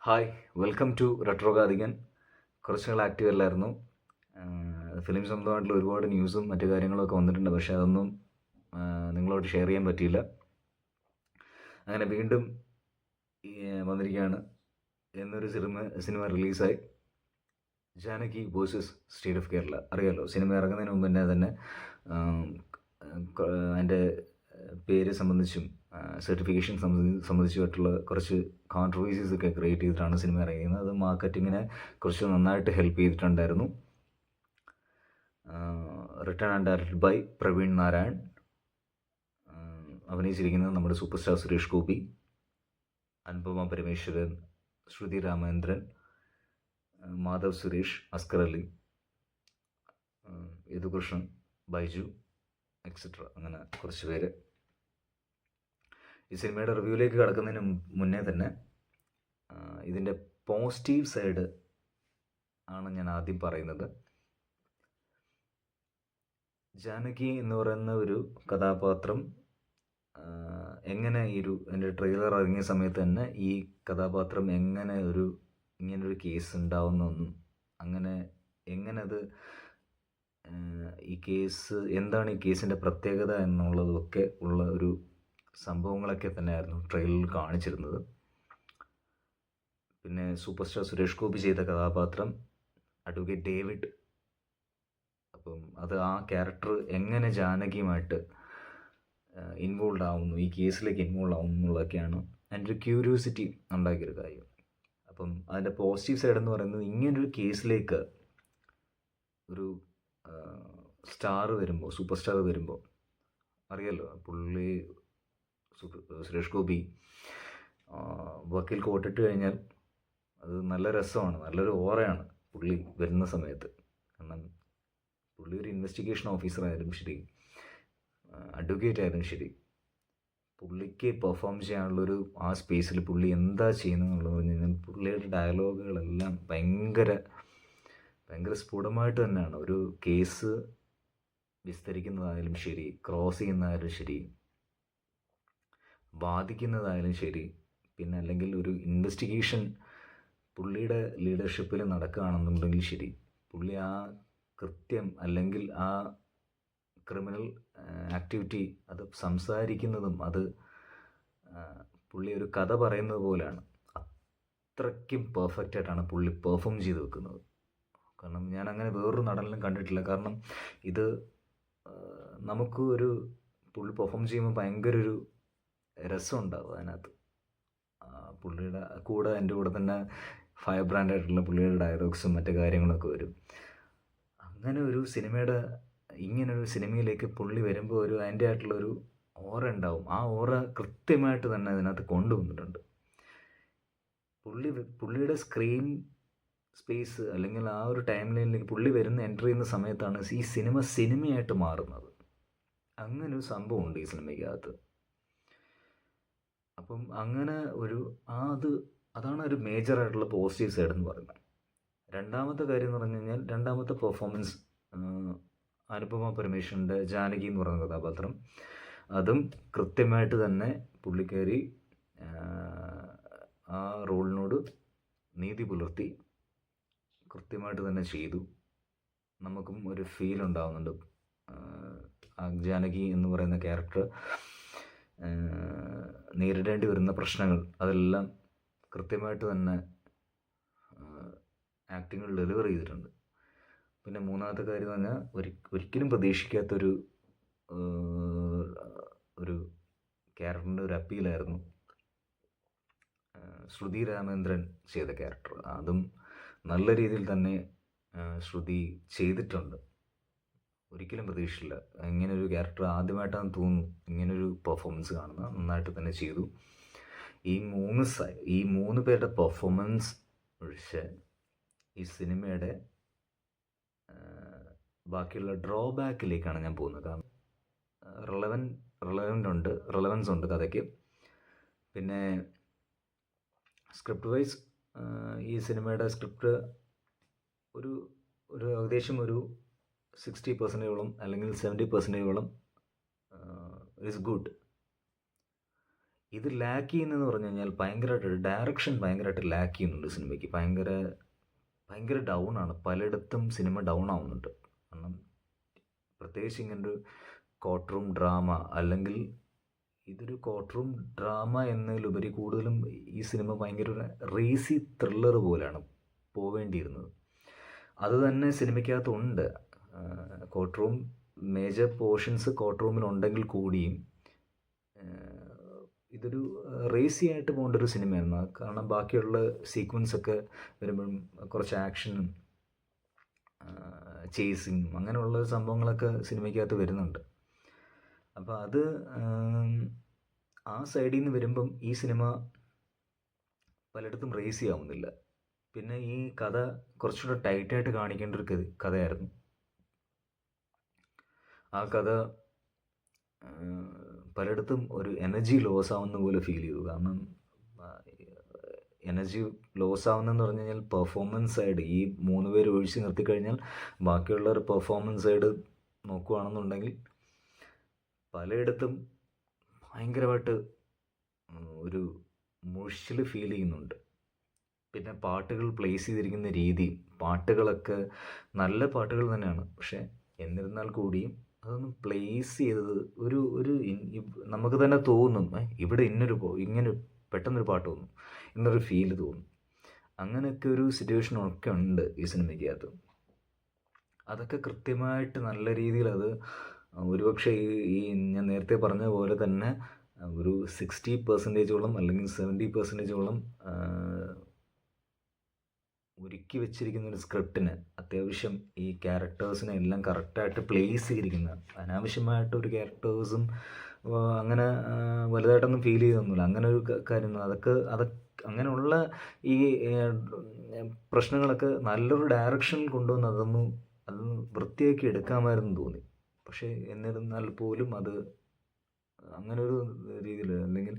Hi, welcome to retro ഗാതികൻ. കുറച്ച് നാൾ ആക്റ്റീവ് അല്ലായിരുന്നു. ഫിലിം സംബന്ധമായിട്ടുള്ള ഒരുപാട് ന്യൂസും മറ്റു കാര്യങ്ങളൊക്കെ വന്നിട്ടുണ്ട്. പക്ഷേ അതൊന്നും നിങ്ങളോട് ഷെയർ ചെയ്യാൻ പറ്റിയില്ല. അങ്ങനെ വീണ്ടും വന്നിരിക്കുകയാണ്. എന്നൊരു സിനിമ റിലീസായി. Janaki versus state of Kerala. അറിയാലോ, സിനിമ ഇറങ്ങുന്നതിന് മുമ്പ് തന്നെ അതിൻ്റെ പേര് സംബന്ധിച്ചും സർട്ടിഫിക്കേഷൻ സംബന്ധിച്ചുമായിട്ടുള്ള കുറച്ച് കോൺട്രവേഴ്സീസ് ഒക്കെ ക്രിയേറ്റ് ചെയ്തിട്ടാണ് സിനിമ ഇറങ്ങിയത്. അത് മാർക്കറ്റിങ്ങിനെ കുറച്ച് നന്നായിട്ട് ഹെൽപ്പ് ചെയ്തിട്ടുണ്ടായിരുന്നു. Written and directed by Praveen Narayan. അഭിനയിച്ചിരിക്കുന്നത് നമ്മുടെ super star Suresh Gopi, Anupama Parameswaran, Shruthi Ramendran, Madhav Suresh, Askar Ali, Yadukrishnan, Baiju etcetera. അങ്ങനെ കുറച്ച് പേര്. ഈ സിനിമയുടെ റിവ്യൂയിലേക്ക് കടക്കുന്നതിന് മുന്നേ തന്നെ ഇതിൻ്റെ പോസിറ്റീവ് സൈഡ് ആണ് ഞാൻ ആദ്യം പറയുന്നത്. ജാനകി എന്ന് പറയുന്ന ഒരു കഥാപാത്രം എങ്ങനെ എൻ്റെ ട്രെയിലർ ഇറങ്ങിയ സമയത്ത് തന്നെ ഈ കഥാപാത്രം എങ്ങനെ ഇങ്ങനൊരു കേസ് ഉണ്ടാവുന്നൊന്നും, അങ്ങനെ എങ്ങനെ അത് ഈ കേസ് എന്താണ്, ഈ കേസിൻ്റെ പ്രത്യേകത എന്നുള്ളതൊക്കെ ഉള്ള ഒരു സംഭവങ്ങളൊക്കെ തന്നെയായിരുന്നു ട്രെയിലറിൽ കാണിച്ചിരുന്നത്. പിന്നെ സൂപ്പർ സ്റ്റാർ സുരേഷ് ഗോപി ചെയ്ത കഥാപാത്രം അഡ്വക്കേറ്റ് ഡേവിഡ്. അപ്പം ആ ക്യാരക്ടർ എങ്ങനെ ജാനകിയുമായിട്ട് ഇൻവോൾവ് ആവുന്നു, ഈ കേസിലേക്ക് ഇൻവോൾവ് ആവുന്നു എന്നുള്ളതൊക്കെയാണ് എൻ്റെ ഒരു ക്യൂരിയോസിറ്റി ഉണ്ടാക്കിയൊരു കാര്യം. അപ്പം അതിൻ്റെ പോസിറ്റീവ് സൈഡ് എന്ന് പറയുന്നത്, ഇങ്ങനൊരു കേസിലേക്ക് ഒരു സ്റ്റാർ വരുമ്പോൾ, സൂപ്പർ സ്റ്റാർ വരുമ്പോൾ, അറിയാലോ പുള്ളി സുരേഷ് ഗോപി വക്കീൽ കോട്ടിട്ട് കഴിഞ്ഞാൽ അത് നല്ല രസമാണ്, നല്ലൊരു ഓറയാണ് പുള്ളി വരുന്ന സമയത്ത്. കാരണം പുള്ളി ഒരു ഇൻവെസ്റ്റിഗേഷൻ ഓഫീസർ ആയാലും ശരി, അഡ്വക്കേറ്റ് ആയാലും ശരി, പുള്ളിക്ക് പെർഫോം ചെയ്യാനുള്ളൊരു ആ സ്പേസിൽ പുള്ളി എന്താ ചെയ്യുന്നതെന്നുള്ളത് പറഞ്ഞു കഴിഞ്ഞാൽ പുള്ളിയുടെ ഡയലോഗുകളെല്ലാം ഭയങ്കര സ്ഫുടമായിട്ട് തന്നെയാണ്. ഒരു കേസ് വിസ്തരിക്കുന്നതായാലും ശരി, ക്രോസ് ചെയ്യുന്നതായാലും ശരി, ബാധിക്കുന്നതായാലും ശരി, പിന്നെ അല്ലെങ്കിൽ ഒരു ഇൻവെസ്റ്റിഗേഷൻ പുള്ളിയുടെ ലീഡർഷിപ്പിൽ നടക്കുകയാണെന്നുണ്ടെങ്കിൽ ശരി, പുള്ളി ആ കൃത്യം അല്ലെങ്കിൽ ആ ക്രിമിനൽ ആക്ടിവിറ്റി അത് സംസാരിക്കുന്നതും അത് പുള്ളി ഒരു കഥ പറയുന്നത് പോലെയാണ്. അത്രയ്ക്കും പെർഫെക്റ്റായിട്ടാണ് പുള്ളി പെർഫോം ചെയ്ത് വെക്കുന്നത്. കാരണം ഞാൻ അങ്ങനെ വേറൊരു നടനിലും കണ്ടിട്ടില്ല. കാരണം ഇത് നമുക്ക് പുള്ളി പെർഫോം ചെയ്യുമ്പോൾ ഭയങ്കര ഒരു രസമുണ്ടാവും അതിനകത്ത്. പുള്ളിയുടെ എൻ്റെ കൂടെ തന്നെ ഫയർ ബ്രാൻഡായിട്ടുള്ള പുള്ളിയുടെ ഡയലോഗ്സും മറ്റു കാര്യങ്ങളൊക്കെ വരും. അങ്ങനെ ഇങ്ങനൊരു സിനിമയിലേക്ക് പുള്ളി വരുമ്പോൾ അതിൻ്റെ ആയിട്ടുള്ളൊരു ഓറ ഉണ്ടാവും. ആ ഓറ കൃത്യമായിട്ട് തന്നെ അതിനകത്ത് കൊണ്ടുവന്നിട്ടുണ്ട്. പുള്ളിയുടെ സ്ക്രീൻ സ്പേസ് അല്ലെങ്കിൽ ആ ഒരു ടൈം ലൈനിലേക്ക് പുള്ളി എൻ്റർ ചെയ്യുന്ന സമയത്താണ് ഈ സിനിമയായിട്ട് മാറുന്നത്. അങ്ങനെ ഒരു സംഭവമുണ്ട് ഈ സിനിമയ്ക്കകത്ത്. അപ്പം അങ്ങനെ അതാണ് ഒരു മേജറായിട്ടുള്ള പോസിറ്റീവ് സൈഡ് എന്ന് പറയുന്നത്. രണ്ടാമത്തെ കാര്യം എന്ന് പറഞ്ഞു കഴിഞ്ഞാൽ, രണ്ടാമത്തെ പെർഫോമൻസ്, അനുപമ പരമേശ്വരൻ്റെ ജാനകി എന്ന് പറയുന്ന കഥാപാത്രം, അതും കൃത്യമായിട്ട് തന്നെ പുള്ളിക്കാരി ആ റോളിനോട് നീതി പുലർത്തി കൃത്യമായിട്ട് തന്നെ ചെയ്തു. നമുക്കും ഒരു ഫീൽ ഉണ്ടാകുന്നുണ്ട്. ജാനകി എന്ന് പറയുന്ന ക്യാരക്ടർ നേരിടേണ്ടി വരുന്ന പ്രശ്നങ്ങൾ അതെല്ലാം കൃത്യമായിട്ട് തന്നെ ആക്ടിങ്ങിൽ ഡെലിവർ ചെയ്തിട്ടുണ്ട്. പിന്നെ മൂന്നാമത്തെ കാര്യം എന്ന് പറഞ്ഞാൽ, ഒരിക്കലും പ്രതീക്ഷിക്കാത്തൊരു ക്യാരക്ടറിൻ്റെ ഒരു അപ്പീലായിരുന്നു ശ്രുതി രാമേന്ദ്രൻ ചെയ്ത ക്യാരക്ടർ. അതും നല്ല രീതിയിൽ തന്നെ ശ്രുതി ചെയ്തിട്ടുണ്ട്. ഒരിക്കലും പ്രതീക്ഷിച്ചില്ല. ഇങ്ങനൊരു ക്യാരക്ടർ ആദ്യമായിട്ടാണ് തോന്നുന്നു ഇങ്ങനൊരു പെർഫോമൻസ് കാണുന്നത്. നന്നായിട്ട് തന്നെ ചെയ്തു. ഈ മൂന്ന് പേരുടെ പെർഫോമൻസ് ഒഴിച്ച് ഈ സിനിമയുടെ ബാക്കിയുള്ള ഡ്രോബാക്കിലേക്കാണ് ഞാൻ പോകുന്നത്. കാരണം റെലവൻസ് ഉണ്ട് കഥയ്ക്ക്. പിന്നെ സ്ക്രിപ്റ്റ് വൈസ് ഈ സിനിമയുടെ സ്ക്രിപ്റ്റ് ഒരു ഏകദേശം 60% അല്ലെങ്കിൽ 70% ഈസ് ഗുഡ്. ഇത് ലാക്ക് ചെയ്യുന്നതെന്ന് പറഞ്ഞു കഴിഞ്ഞാൽ ഭയങ്കരമായിട്ട് ഡയറക്ഷൻ ഭയങ്കരമായിട്ട് ലാക്ക് ചെയ്യുന്നുണ്ട് സിനിമയ്ക്ക്. ഭയങ്കര ഡൗൺ ആണ്. പലയിടത്തും സിനിമ ഡൗൺ ആവുന്നുണ്ട്. കാരണം പ്രത്യേകിച്ച് ഇങ്ങനൊരു കോർട്ട് റൂം ഡ്രാമ, അല്ലെങ്കിൽ ഇതൊരു കോർട്ട് റൂം ഡ്രാമ എന്നതിലുപരി കൂടുതലും ഈ സിനിമ ഭയങ്കര ഒരു റേസി ത്രില്ലർ പോലെയാണ് പോവേണ്ടിയിരുന്നത്. അത് തന്നെ സിനിമയ്ക്കകത്തുണ്ട്. Court room major portions court റൂമിലുണ്ടെങ്കിൽ കൂടിയും ഇതൊരു റേസി ആയിട്ട് പോകേണ്ട ഒരു സിനിമയായിരുന്നു. കാരണം ബാക്കിയുള്ള സീക്വൻസൊക്കെ വരുമ്പോഴും കുറച്ച് ആക്ഷനും ചേസിങ്ങും അങ്ങനെയുള്ള സംഭവങ്ങളൊക്കെ സിനിമയ്ക്കകത്ത് വരുന്നുണ്ട്. അപ്പോൾ അത് ആ സൈഡിൽ നിന്ന് വരുമ്പം ഈ സിനിമ പലയിടത്തും റേസി ആവുന്നില്ല. പിന്നെ ഈ കഥ കുറച്ചുകൂടെ ടൈറ്റായിട്ട് കാണിക്കേണ്ട ഒരു കഥയായിരുന്നു. ആ കഥ പലയിടത്തും ഒരു എനർജി ലോസ് ആവുന്ന പോലെ ഫീൽ ചെയ്തു. കാരണം എനർജി ലോസ് ആവുന്നതെന്ന് പറഞ്ഞു കഴിഞ്ഞാൽ പെർഫോമൻസ് സൈഡ് ഈ 3 പേര് ഒഴിച്ച് നിർത്തിക്കഴിഞ്ഞാൽ ബാക്കിയുള്ളവർ പെർഫോമൻസ് സൈഡ് നോക്കുകയാണെന്നുണ്ടെങ്കിൽ പലയിടത്തും ഭയങ്കരമായിട്ട് ഒരു മുഷിൽ ഫീൽ ചെയ്യുന്നുണ്ട്. പിന്നെ പാട്ടുകൾ പ്ലേസ് ചെയ്തിരിക്കുന്ന രീതി, പാട്ടുകളൊക്കെ നല്ല പാട്ടുകൾ തന്നെയാണ്. പക്ഷേ എന്നിരുന്നാൽ കൂടിയും അതൊന്നും പ്ലേസ് ചെയ്തത് ഒരു നമുക്ക് തന്നെ തോന്നും ഇവിടെ ഇങ്ങനെ പെട്ടെന്നൊരു പാട്ട് തോന്നും എന്നൊരു ഫീല് തോന്നും. അങ്ങനെയൊക്കെ ഒരു സിറ്റുവേഷനൊക്കെ ഉണ്ട് ഈ സിനിമയ്ക്കകത്ത്. അതൊക്കെ കൃത്യമായിട്ട് നല്ല രീതിയിൽ അത് ഒരുപക്ഷെ ഈ ഞാൻ നേരത്തെ പറഞ്ഞ പോലെ തന്നെ ഒരു 60% അല്ലെങ്കിൽ 70% ഒരുക്കി വെച്ചിരിക്കുന്ന ഒരു സ്ക്രിപ്റ്റിന് അത്യാവശ്യം ഈ ക്യാരക്ടേഴ്സിനെ എല്ലാം കറക്റ്റായിട്ട് പ്ലേസ് ചെയ്തിരിക്കുന്ന, അനാവശ്യമായിട്ടൊരു ക്യാരക്ടേഴ്സും അങ്ങനെ വലുതായിട്ടൊന്നും ഫീൽ ചെയ്തൊന്നുമില്ല. അങ്ങനെ ഒരു കാര്യം അതൊക്കെ അങ്ങനെയുള്ള ഈ പ്രശ്നങ്ങളൊക്കെ നല്ലൊരു ഡയറക്ഷനിൽ കൊണ്ടുവന്ന് അതൊന്ന് വൃത്തിയാക്കി എടുക്കാമായിരുന്നു തോന്നി. പക്ഷേ എന്നിരുന്നാൽ പോലും അത് അങ്ങനൊരു രീതിയിൽ അല്ലെങ്കിൽ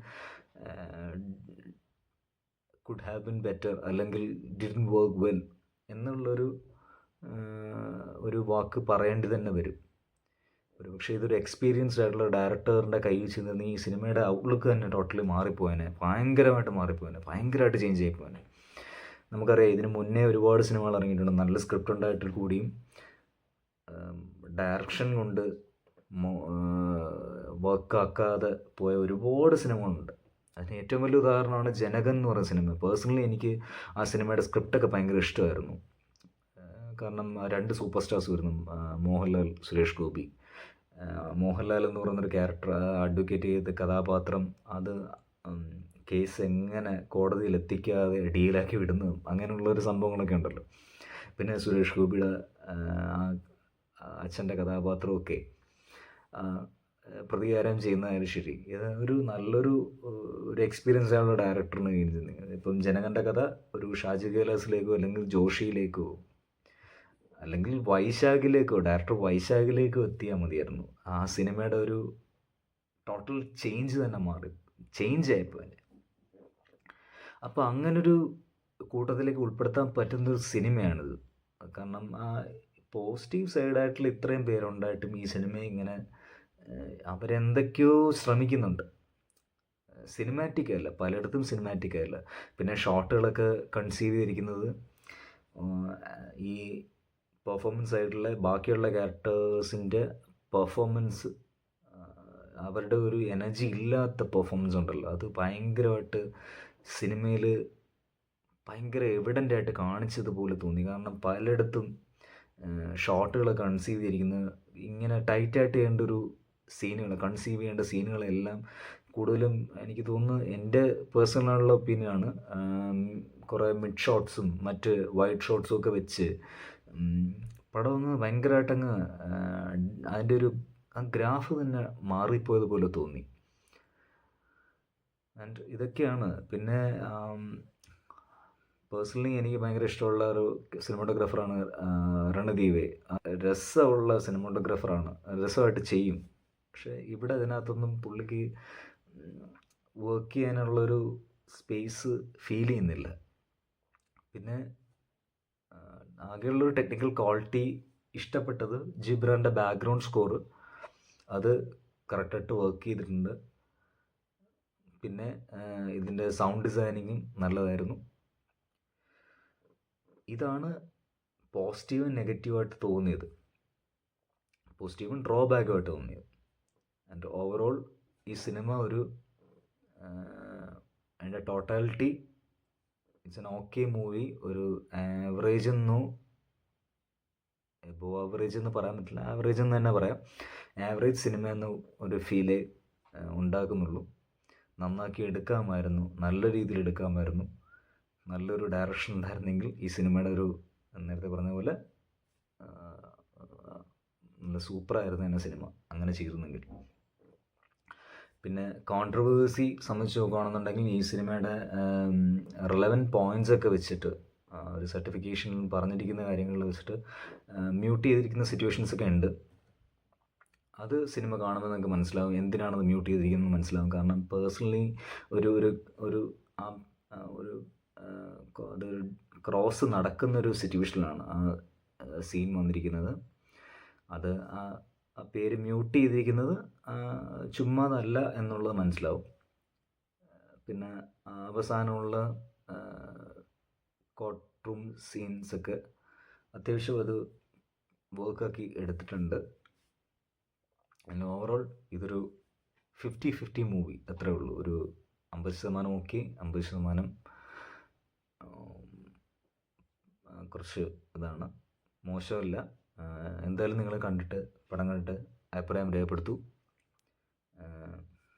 കുഡ് ഹാവ് ബിൻ ബെറ്റർ അല്ലെങ്കിൽ ഡിഡ്ന്റ് വർക്ക് വെൽ എന്നുള്ളൊരു വാക്ക് പറയേണ്ടി തന്നെ വരും. പക്ഷേ ഇതൊരു എക്സ്പീരിയൻസ്ഡ് ആയിട്ടുള്ള ഡയറക്ടറിൻ്റെ കയ്യിൽ ചെന്ന് ഈ സിനിമയുടെ ഔട്ട്ലുക്ക് തന്നെ ടോട്ടലി മാറിപ്പോയനെ, ഭയങ്കരമായിട്ട് ചേഞ്ച് ആയിപ്പോയനെ. നമുക്കറിയാം ഇതിന് മുന്നേ ഒരുപാട് സിനിമകൾ ഇറങ്ങിയിട്ടുണ്ട് നല്ല സ്ക്രിപ്റ്റ് ഉണ്ടായിട്ട് കൂടിയും ഡയറക്ഷൻ കൊണ്ട് വർക്കാക്കാതെ പോയ ഒരുപാട് സിനിമകളുണ്ട്. അതിന് ഏറ്റവും വലിയ ഉദാഹരണമാണ് ജനകൻ എന്ന് പറയുന്ന സിനിമ. പേഴ്സണലി എനിക്ക് ആ സിനിമയുടെ സ്ക്രിപ്റ്റൊക്കെ ഭയങ്കര ഇഷ്ടമായിരുന്നു. കാരണം 2 സൂപ്പർ സ്റ്റാർസ് വരുന്നു, മോഹൻലാൽ, സുരേഷ് ഗോപി. മോഹൻലാൽ എന്ന് പറയുന്നൊരു ക്യാരക്ടർ, അഡ്വക്കേറ്റ് ചെയ്ത കഥാപാത്രം, അത് കേസ് എങ്ങനെ കോടതിയിൽ എത്തിക്കാതെ ഡീലാക്കി വിടുന്നതും അങ്ങനെയുള്ളൊരു സംഭവങ്ങളൊക്കെ ഉണ്ടല്ലോ. പിന്നെ സുരേഷ് ഗോപിയുടെ അച്ഛൻ്റെ കഥാപാത്രമൊക്കെ പ്രതികാരം ചെയ്യുന്നതായാലും ശരി, ഇത് ഒരു നല്ലൊരു എക്സ്പീരിയൻസ് ആയുള്ള ഡയറക്ടറിന് ഇപ്പം ജനകൻ്റെ കഥ ഒരു ഷാജി കൈലാസിലേക്കോ അല്ലെങ്കിൽ ജോഷിയിലേക്കോ അല്ലെങ്കിൽ വൈശാഖിലേക്കോ, ഡയറക്ടർ വൈശാഖിലേക്കോ എത്തിയാൽ മതിയായിരുന്നു. ആ സിനിമയുടെ ഒരു ടോട്ടൽ ചേഞ്ച് തന്നെ ചേഞ്ച് ആയിപ്പോൾ. അപ്പോൾ അങ്ങനൊരു കൂട്ടത്തിലേക്ക് ഉൾപ്പെടുത്താൻ പറ്റുന്നൊരു സിനിമയാണിത്. കാരണം ആ പോസിറ്റീവ് സൈഡായിട്ടുള്ള ഇത്രയും പേരുണ്ടായിട്ടും ഈ സിനിമ ഇങ്ങനെ അവരെന്തൊക്കെയോ ശ്രമിക്കുന്നുണ്ട്. സിനിമാറ്റിക് അല്ല, പലയിടത്തും സിനിമാറ്റിക് അല്ല. പിന്നെ ഷോട്ടുകളൊക്കെ കൺസീവ് ചെയ്തിരിക്കുന്നത് ഈ പെർഫോമൻസ് ആയിട്ടുള്ള ബാക്കിയുള്ള ക്യാരക്ടേഴ്സിൻ്റെ പെർഫോമൻസ്, അവരുടെ ഒരു എനർജി ഇല്ലാത്ത പെർഫോമൻസ് ഉണ്ടല്ലോ, അത് ഭയങ്കരമായിട്ട് സിനിമയിൽ ഭയങ്കര എവിഡൻ്റായിട്ട് കാണിച്ചതുപോലെ തോന്നി. കാരണം പലയിടത്തും ഷോട്ടുകൾ കൺസീവ് ചെയ്തിരിക്കുന്നത് ഇങ്ങനെ ടൈറ്റായിട്ട് കൺസീവ് ചെയ്യേണ്ട സീനുകളെല്ലാം കൂടുതലും എനിക്ക് തോന്നുന്നു, എൻ്റെ പേഴ്സണലുള്ള ഒപ്പീനിയനാണ്, കുറേ മിഡ് ഷോട്ട്സും മറ്റ് വൈഡ് ഷോട്ട്സും ഒക്കെ വെച്ച് പടം ഒന്ന് ഭയങ്കരമായിട്ടങ്ങ് അതിൻ്റെ ഒരു ആ ഗ്രാഫ് തന്നെ മാറിപ്പോയതുപോലെ തോന്നി. ആൻഡ് ഇതൊക്കെയാണ്. പിന്നെ പേഴ്സണലി എനിക്ക് ഭയങ്കര ഇഷ്ടമുള്ള ഒരു സിനിമാറ്റോഗ്രാഫറാണ് രണദീവെ. രസമുള്ള സിനിമാറ്റോഗ്രാഫറാണ്, രസമായിട്ട് ചെയ്യും. പക്ഷേ ഇവിടെ അതിനകത്തൊന്നും പുള്ളിക്ക് വർക്ക് ചെയ്യാനുള്ളൊരു സ്പേസ് ഫീൽ ചെയ്യുന്നില്ല. പിന്നെ ആകെയുള്ളൊരു ടെക്നിക്കൽ ക്വാളിറ്റി ഇഷ്ടപ്പെട്ടത് ജിബ്രാൻ്റെ ബാക്ക്ഗ്രൗണ്ട് സ്കോർ, അത് കറക്റ്റായിട്ട് വർക്ക് ചെയ്തിട്ടുണ്ട്. പിന്നെ ഇതിൻ്റെ സൗണ്ട് ഡിസൈനിങ്ങും നല്ലതായിരുന്നു. ഇതാണ് പോസിറ്റീവും നെഗറ്റീവായിട്ട് തോന്നിയത്, പോസിറ്റീവും ഡ്രോബാക്കുമായിട്ട് തോന്നിയത്. ആൻഡ് ഓവറോൾ ഈ സിനിമ ഒരു അതിൻ്റെ totality it's an okay movie. ഒരു ആവറേജ് എന്നോ എബോ ആവറേജ് എന്ന് പറയാൻ പറ്റില്ല, ആവറേജ് എന്ന് തന്നെ പറയാം. ആവറേജ് സിനിമ എന്ന ഒരു ഫീലേ ഉണ്ടാക്കുന്നുള്ളൂ. നന്നാക്കി എടുക്കാമായിരുന്നു, നല്ല രീതിയിൽ എടുക്കാമായിരുന്നു. നല്ലൊരു ഡയറക്ഷൻ ഉണ്ടായിരുന്നെങ്കിൽ ഈ സിനിമയുടെ ഒരു നേരത്തെ പറഞ്ഞ പോലെ നല്ല സൂപ്പറായിരുന്നു തന്നെ സിനിമ അങ്ങനെ ചെയ്തിരുന്നെങ്കിൽ. പിന്നെ കോൺട്രവേഴ്സി സംബന്ധിച്ച് നോക്കുകയാണെന്നുണ്ടെങ്കിൽ ഈ സിനിമയുടെ റിലവൻറ്റ് പോയിൻറ്റ്സ് ഒക്കെ വെച്ചിട്ട് ഒരു സർട്ടിഫിക്കേഷൻ പറഞ്ഞിരിക്കുന്ന കാര്യങ്ങളിൽ വെച്ചിട്ട് മ്യൂട്ട് ചെയ്തിരിക്കുന്ന സിറ്റുവേഷൻസ് ഒക്കെ ഉണ്ട്. അത് സിനിമ കാണുമ്പോൾ നിങ്ങൾക്ക് മനസ്സിലാവും എന്തിനാണത് മ്യൂട്ട് ചെയ്തിരിക്കുന്നത് മനസ്സിലാവും. കാരണം പേഴ്സണലി ഒരു ഒരു ഒരു ഒരു അതൊരു ക്രോസ് നടക്കുന്നൊരു സിറ്റുവേഷനിലാണ് ആ സീൻ വന്നിരിക്കുന്നത്. അത് ആ പേര് മ്യൂട്ട് ചെയ്തിരിക്കുന്നത് ചുമ്മാതല്ല എന്നുള്ളത് മനസ്സിലാവും. പിന്നെ അവസാനമുള്ള കോർട്ട് റൂം സീൻസൊക്കെ അത്യാവശ്യം അത് വർക്കാക്കി എടുത്തിട്ടുണ്ട്. ആൻഡ് ഓവറോൾ ഇതൊരു 50-50 മൂവി, അത്രേ ഉള്ളൂ. ഒരു 50% ഓക്കെ, 50% കുറച്ച് ഇതാണ്, മോശമല്ല. എന്തായാലും നിങ്ങൾ കണ്ടിട്ട് പടം കണ്ടിട്ട് അഭിപ്രായം രേഖപ്പെടുത്തൂ.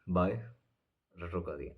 By, retro കാതിയ.